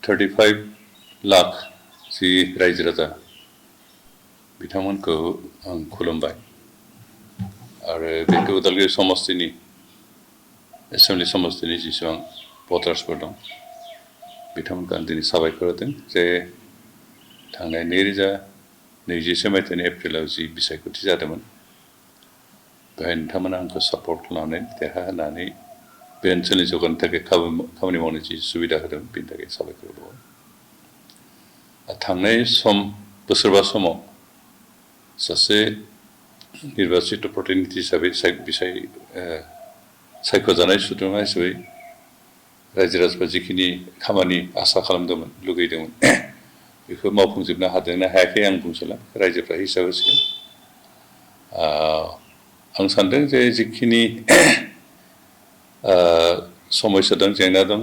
35 लाख जि रायजो राजा बिथांमोनखौ आं खुलुमबाय आरो बे उदालगुरि समस्तिनि एसेम्बलि समस्तिनि जेसेबां भटार्सफोर दं बिथांमोनखौ आं दिनै साबायखर होदों जे थांनाय 2020 मायथाइनि एप्रिलाव जि बिसायख'थि जादोंमोन बेहाय नोंथांमोना आंखौ सापर्ट खालामनानै देरहाहोनानै बे ओनसोलनि जौगानो थाखाय खामानि मावनो जि सुबिदा होदों बेनि थाखाय साबायखर बावो। थांनाय बोसोरबा समाव सासे निर्बासित प्रतिनिधि हिसाबै सायख'जानाय सुबुङा हिसाबै रायजो राजाफ्रा जिखिनि खामानि आसा खालामदोंमोन लुगैदोंमोन बेखौ मावफुंजोबनो हादोंना हायाखै आं बुंसोला रायजोफ्रा हिसाब होसिगोन। आं सानदों जे जिखिनि समस्या दं जेंना दं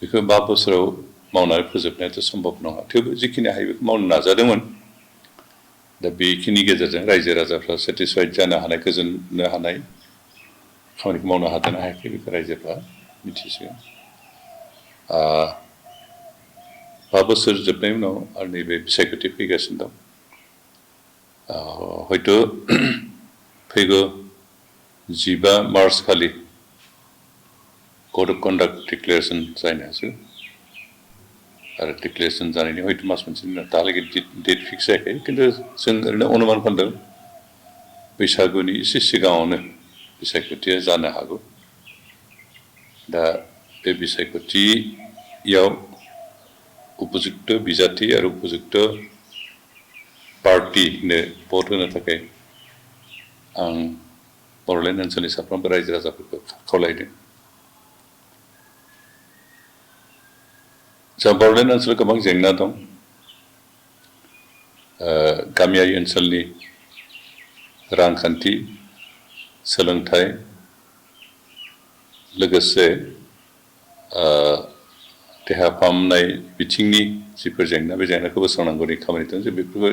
बेखौ 5 बोसोराव मावनानै फोजोबनायाथ' सम्भब नङा थेवबो जिखिनि हायो बेखौ मावनो नाजादोंमोन। दा बेखिनि गेजेरजों रायजो राजाफ्रा सेटिसफाइड जानो हानाय गोजोननो हानाय खामानिखौ मावनो हादोंना हायाखै बेखौ रायजोफ्रा मिथिसिगोन। 5 बोसोर जोबनायनि उनाव आरो नैबे बिसायख'थि फैगासिनो दं। हयथ' फैगौ 15 मार्च खालि कड अफ कन्डाक्ट डिक्लेरेसन जानो हागौ आरो डिक्लेरेसन जानायनि हयथ' मास मोनसेनि उनाव दाहालागै डेट फिक्स जायाखै खिन्थु जों ओरैनो अनुमान खालामदों बैसागुनि एसे सिगाङावनो बिसायख'थिया जानो हागौ। दा बे बिसायख'थियाव उपजुक्त बिजाथि आरो उपजुक्त पार्टिनो भट होनो थाखाय आं बड'लेण्ड ओनसोलनि साफ्रोमबो रायजो राजाफोरखौ खावलायदों। जोंहा बड'लेण्ड ओनसोलाव गोबां जेंना दं। गामियारि ओनसोलनि रांखान्थि सोलोंथाइ लोगोसे देहा फाहामनाय बिथिंनि जिफोर जेंना बे जेंनाखौ बोस्रांनांगौनि खामानि दं जों बेफोरखौ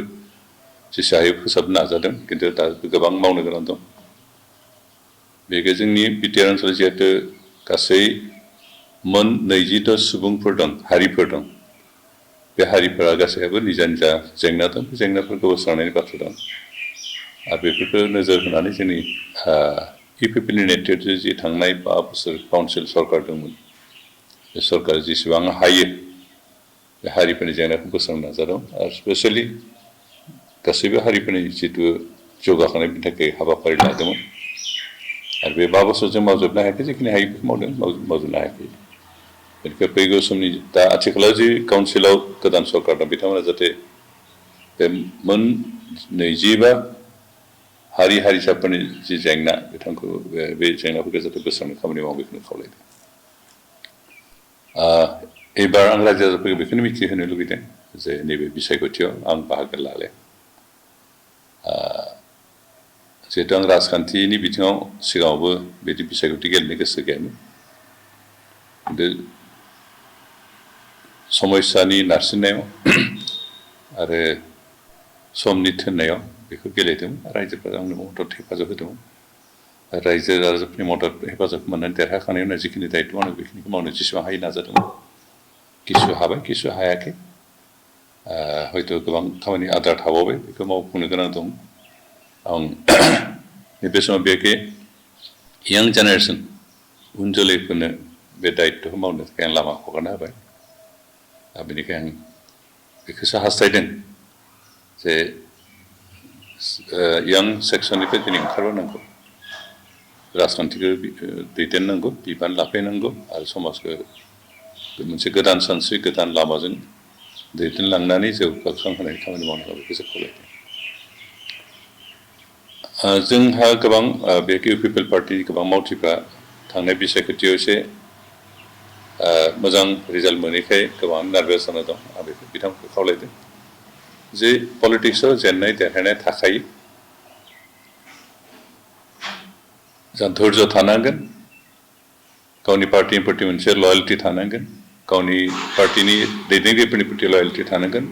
जेसे हायो फोसाबनो नाजादों खिन्थु दा गोबां मावनो गोनां दं। बेखौ जोंनि बिटिआर ओनसोलाव जिहेतु गासै मोन 22 सुबुंफोर दं हारिफोर दं बे हारिफोरा गासैहाबो निजा निजा जेंना दं बे जेंनाफोरखौ बोस्रांनायनि बाथ्रा दं आरो बेफोरखौ नोजोर होनानै जोंनि इउपिपिएलनि नेतृत्वजों जि थांनाय 5 बोसोर काउन्सिल सरकार दंमोन बे सरकारा जेसेबां हायो बे हारिफोरनि जेंनाखौ बोस्रांनो नाजादों आरो स्पेसियेलि गासैबो हारिफोरनि जिथु जौगाखांनायनि थाखाय हाबाफारि लादोंमोन आरो बे 5 बोसोरजों मावजोबनो हायाखै जिखिनि हायो बेखौ मावदों मावजोबनो हायाखै। बेनिखायनो फैगौ समनि दा आथिखालाव जि काउन्सिलाव गोदान सरकार दं बिथांमोना जाहाथे बे मोन 25 हारि हारिसाफोरनि जि जेंना बिथांखौ बे जेंनाफोरखौ जाहाथे बोस्रांनो खामानि मावो बेखौनो खावलायदों। एबार आं रायजो राजाफोरखौ बेखौनो मिथिहोनो लुबैदों जे नैबे बिसायख'थियाव आं बाहागो लाले जिहेतु आं राजखान्थिनि बिथिङाव सिगाङावबो बिदि बिसायख'थि गेलेनो गोसो गैयामोन खिन्थु समस्यानि नारसिननायाव आरो समनि थिननायाव बेखौ गेलेदोंमोन रायजोफोरा आंनो मदद हेफाजाब होदोंमोन। रायजो राजाफोरनि मदद हेफाजाब मोननानै देरहाखांनायनि उनाव जिखिनि दायित्व मावनो बेखिनिखौ मावनो जेसेबां हायो नाजादोंमोन। किसु हाबाय किसु हायाखै हयथ' गोबां खामानि आद्रा थाबावबाय बेखौ मावफुंनो गोनां दं। आं नैबे समाव बेखि यां जेनेरेसन उन जोलैफोरनो बे दायित्वखौ मावनो थाखाय आं लामा हगारना होबाय। बेनिखायनो आं बेखौसो हास्थायदों जे यां सेक्सननिफ्राय दिनै ओंखारबोनांगौ राजखान्थिखौ दैदेननांगौ बिबान लाफैनांगौ आरो समाजखौ मोनसे गोदान सानस्रि गोदान लामाजों दैदेनलांनानै जौगाखांहोनायनि खामानि मावनांगौ बेखौसो खावलायदों। जोंहा गोबां बे इउपिपिएल पार्टिनि गोबां मावथिफ्रा थांनाय बिसायख'थियाव एसे मोजां रिजाल्ट मोनैखाय गोबां नार्भास जाना दं आं बेखौ बिथांमोनखौ खावलायदों जे पलिटिक्सआव जेननाय देरहानाय थाखायो जों धैर्य थानांगोन गावनि पार्टिनि प्रति मोनसे लयेल्टि थानांगोन गावनि पार्टिनि दैदेनगिरिफोरनि प्रति लयेल्टि थानांगोन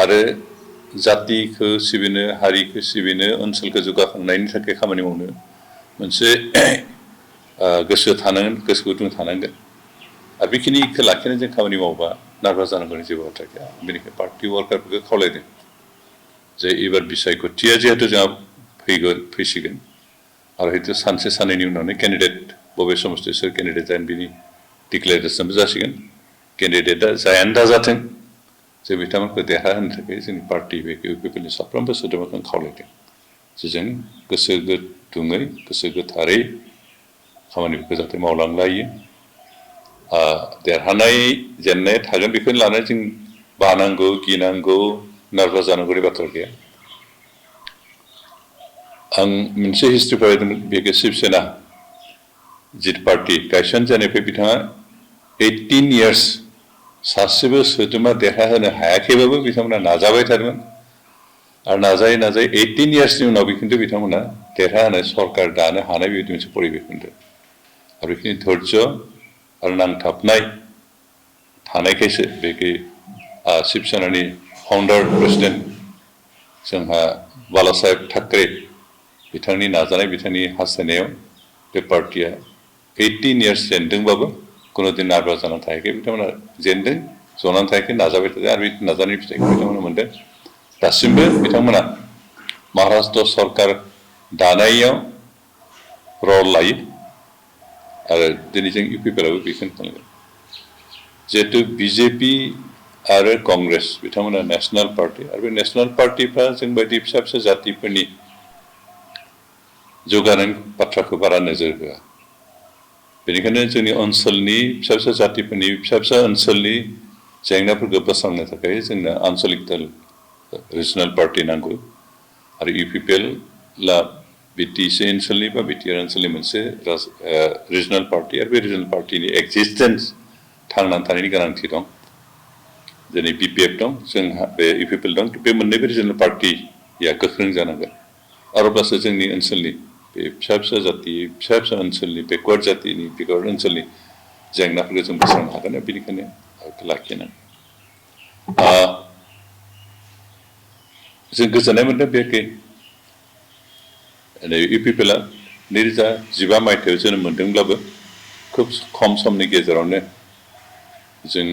आरो जातिखौ सिबिनो हारिखौ सिबिनो ओनसोलखौ जौगाखांनायनि थाखाय खामानि मावनो मोनसे गोसो थानांगोन गोसो गुदुं थानांगोन आरो बेखिनिखौ लाखिनानै जों खामानि मावोबा नार्भास जानांगौनि जेबो बाथ्रा गैया बेनिखायनो पार्टी वर्कारफोरखौ खावलायदों जे एबार बिसायख'थिया जिहेतु जोंहा फैसिगोन आरो हयथ' सानसे साननैनि उनावनो केन्डिडेट बबे समस्थियाव सोर केन्डिडेट जागोन बिनि डिक्लेरेसनबो जासिगोन केन्डिडेटआ जायानो दाजाथों जों बिथांमोनखौ देरहाहोनो थाखाय जोंनि पार्टी बे इउपिपिएलनि साफ्रोमबो सोद्रोमाखौ खावलायदों जे जों गोसो गुदुङै गोसो गोथारै खामानिफोरखौ जाहाथे मावलांलायो देरहानाय जेननाय थागोन बेखौनो लानानै जों बानांगौ गिनांगौ नार्भास जानांगौनि बाथ्रा गैया आं मोनसे हिस्ट्रि फरायदोंमोन बेखौ शिबसेना जित पार्टी गायसनजानायनिफ्राय बिथाङा 18 years सासेबो सोद्रोमा देरहाहोनो हायाखैबाबो बिथांमोना नाजाबाय थादोंमोन आरो नाजायै नाजायै 18 yearsनि उनाव खिन्थु बिथांमोना देरहाहोनो सरकार दानो हानाय बेबायदि मोनसे परिबेस मोनदों आरो बेखिनि धैर्य आरो नांथाबनाय थानायखायसो बेखि शिबसेनानि फाउन्डार प्रेसिडेन्ट जोंहा बालासाहेब ठाकरे बिथांनि नाजानाय बिथांनि हास्थायनायाव बे पार्टीया 18 years जेनदोंबाबो कुनुदिन नार्भास जानानै थायाखै बिथांमोना जेनदों जनानै थायाखै नाजाबाय थादों आरो बे नाजानायनि फिथाइखौ बिथांमोना मोनदों दासिमबो बिथांमोना महाराष्ट्र सरकार दानायाव रल लायो आरो दिनै जों इउपिपिएलआबो बेखौनो खालामगोन जिहेतु बिजेपि आरो कंग्रेस बिथांमोना नेशनेल पार्टी आरो बे नेशनेल पार्टीफ्रा जोंबायदि फिसा फिसा जातिफोरनि जौगानायनि बाथ्राखौ बारा नोजोर होआ बेनिखायनो जोंनि ओनसोलनि फिसा फिसा जातिफोरनि फिसा फिसा ओनसोलनि जेंनाफोरखौ बोस्रांनो थाखाय जोंनो आन्चलिक दल रिजनाल पार्टी नांगौ आरो इउपिपिएलआ बिटिसि ओनसोलनि बा बिटिआर ओनसोलनि मोनसे रिजनाल पार्टी आरो बे रिजनाल पार्टीनि एक्जिस्टेन्स थांनानै थानायनि गोनांथि दं दिनै बिपिएफ दं जोंहा बे इउपिपिएल दं बे मोननैबो रिजनाल पार्टीया गोख्रों जानांगोन आरो अब्लासो जोंनि ओनसोलनि बे फिसा फिसा जाति फिसा फिसा ओनसोलनि बेकवार्ड जातिनि बेकवार्ड ओनसोलनि जेंनाफोरखौ जों बोस्रांनो हागोन बेनिखायनो लाखिनांगोन जों गोजोननाय मोनदों बेखि इउपिपिएलआ 2015 मायथाइयाव जोनोम मोनदोंब्लाबो खोब खम समनि गेजेरावनो जों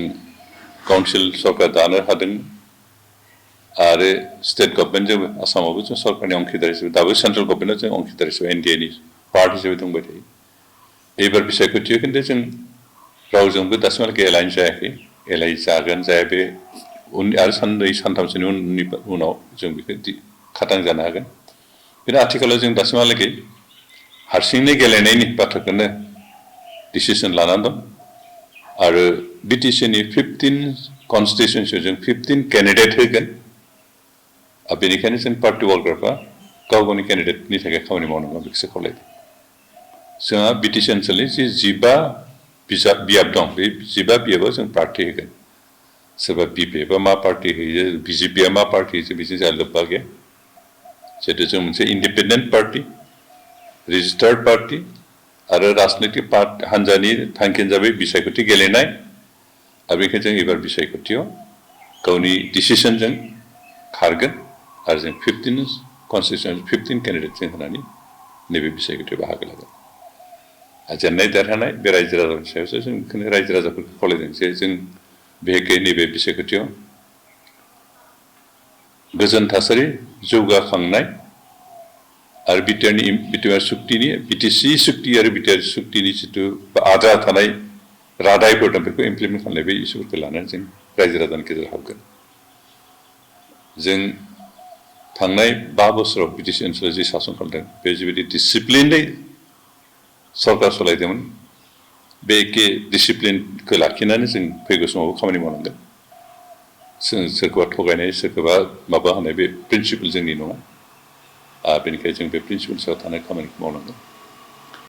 काउन्सिल सरकार दानो हादों आरो स्टेट गभर्नमेन्टजोंबो आसामावबो जों सरकारनि अंखिदार हिसाबै दाबो सेन्ट्रेल गभर्नमेन्टआ जों अंखिदार हिसाबै एनडिएनि पार्ट हिसाबै दंबाय थायो एबार बिसायख'थियाव खिन्थु जों रावजोंबो दासिमहालागै एलाइन जायाखै एलाइन जागोन जाया बे आरो साननै सानथामसोनि उनाव जों बेखौ खाथां जानो हागोन खिन्थु आथिखालाव जों दासिमहालागै हारसिंनो गेलेनायनि बाथ्राखौनो डिसिसन लानानै दं आरो बिटिसिनि 15 कन्स्टिटुयेन्सियाव जों 15 केन्डिडेट होगोन बेनिखायनो जों पार्टी वर्कारफ्रा गाव गावनि केन्डिडेटनि थाखाय खामानि मावनांगौ बेखौसो खावलायदों जोंहा बिटिसि ओनसोलनि जि 15 बियाब दं बे 15 बियाबाव जों पार्टी होगोन सोरबा बिपिएफआ मा पार्टी होयो बिजेपिआ मा पार्टी होयो बेजों जोंहा लोब्बा गैया जिहेतु जों मोनसे इन्डिपेन्डेन्ट पार्टी रेजिस्टार्ड पार्टी आरो राजनैतिक हान्जानि थांखियानो जाबाय बिसायख'थि गेलेनाय आरो बेनिखायनो जों एबार बिसायख'थियाव गावनि डिसिसनजों खारगोन आरो जों 15 कन्स्टिटुयेन्सि 15 केन्डिडेट जों होनानै नैबे बिसायख'थियाव बाहागो लागोन जेननाय देरहानाय बे रायजो राजानि सायावसो जों बेखौनो रायजो राजाफोरखौ खावलायदों जे जों बेहेखे नैबे बिसायख'थियाव गोजोन थासारि जौगाखांनाय आरो बिटिआर सुक्तिनि बिटिसि सुक्ति आरो बिटिआर सुक्तिनि जिथु आद्रा थानाय रादायफोर दं बेखौ इमप्लिमेन्ट खालामनाय बे इस्युफोरखौ लानानै जों रायजो राजानि गेजेराव हाबगोन जों थांनाय 5 बोसोराव बिटिसि ओनसोलाव जि सासन खालामदों बे जिबायदि डिसिप्लिनै सरकार सालायदोंमोन बे एखे डिसिप्लिनखौ लाखिनानै जों फैगौ समावबो खामानि मावनांगोन सोरखौबा थगायनाय सोरखौबा माबा होनाय बे प्रिन्सिपल जोंनि नङा बेनिखायनो जों बे प्रिन्सिपल सायाव थानाय खामानिखौ मावनांगोन